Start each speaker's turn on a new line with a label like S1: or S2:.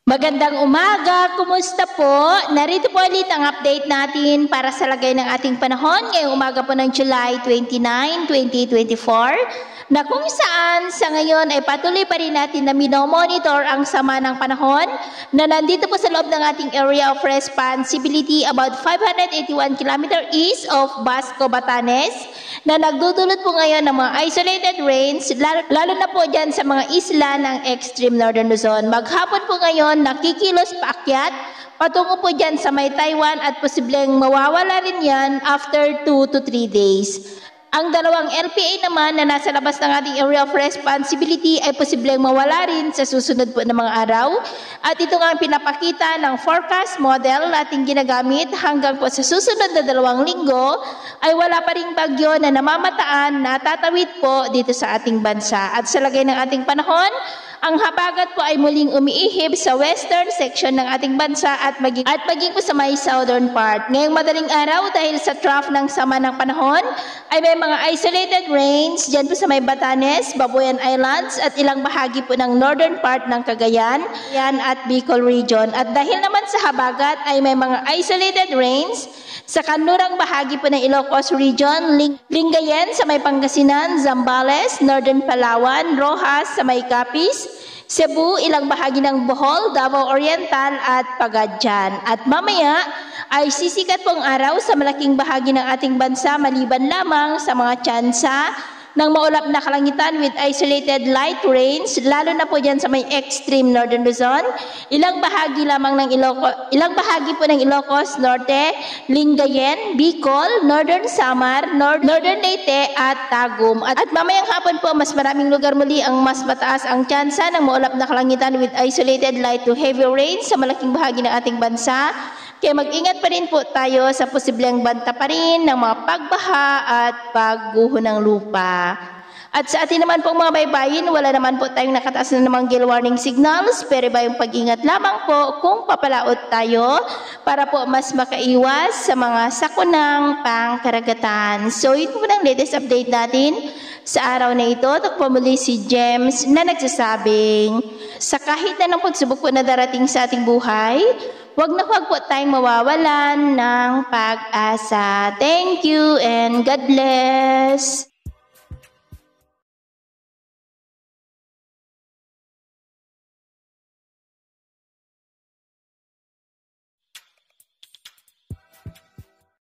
S1: Magandang umaga, kumusta po? Narito po ulit ang update natin para sa lagay ng ating panahon ngayong umaga po ng July 29, 2024 na kung saan sa ngayon ay patuloy pa rin natin na minomonitor ang sama ng panahon na nandito po sa loob ng ating area of responsibility about 581 km east of Basco, Batanes na nagdudulot po ngayon ng mga isolated rains lalo na po dyan sa mga isla ng extreme northern Luzon. Maghapon po ngayon nakikilos paakyat patungo po dyan sa may Taiwan at posibleng mawawala rin yan after 2 to 3 days. Ang dalawang LPA naman na nasa labas ng ating area of responsibility ay posibleng mawala rin sa susunod po ng mga araw. At ito nga ang pinapakita ng forecast model nating ginagamit hanggang po sa susunod na 2 linggo ay wala pa ring bagyo na namamataan na tatawid po dito sa ating bansa. At sa lagay ng ating panahon, ang habagat po ay muling umiihip sa western section ng ating bansa at maging po sa may southern part. Ngayong madaling araw dahil sa trough ng sama ng panahon ay may mga isolated rains dyan po sa may Batanes, Babuyan Islands at ilang bahagi po ng northern part ng Cagayan at Bicol region. At dahil naman sa habagat ay may mga isolated rains sa kanlurang bahagi po ng Ilocos Region, Lingayen sa may Pangasinan, Zambales, Northern Palawan, Rojas sa may Capiz, Cebu, ilang bahagi ng Bohol, Davao Oriental at Pagadian. At mamaya ay sisikat pong araw sa malaking bahagi ng ating bansa maliban lamang sa mga tsansa ng maulap na kalangitan with isolated light rains, lalo na po dyan sa may extreme northern Luzon, ilang bahagi po ng Ilocos Norte, Lingayen, Bicol, Northern Samar, Northern Leyte at Tagum. At mamayang hapon po, mas maraming lugar muli ang mas mataas ang tsansa ng maulap na kalangitan with isolated light to heavy rains sa malaking bahagi ng ating bansa. Kaya mag-ingat pa rin po tayo sa posibleng banta pa rin ng mga pagbaha at pagguho ng lupa. At sa atin naman pong mga baybayin, wala naman po tayong nakataas na namang gale warning signals, pero ba yung pag-ingat lamang po kung papalaot tayo para po mas makaiwas sa mga sakunang pangkaragatan. So yun po ang latest update natin sa araw na ito. Ito po muli si James na nagsasabing, sa kahit na ng pagsubok po na darating sa ating buhay, wag na wag po tayong mawawalan ng pag-asa. Thank you and God bless.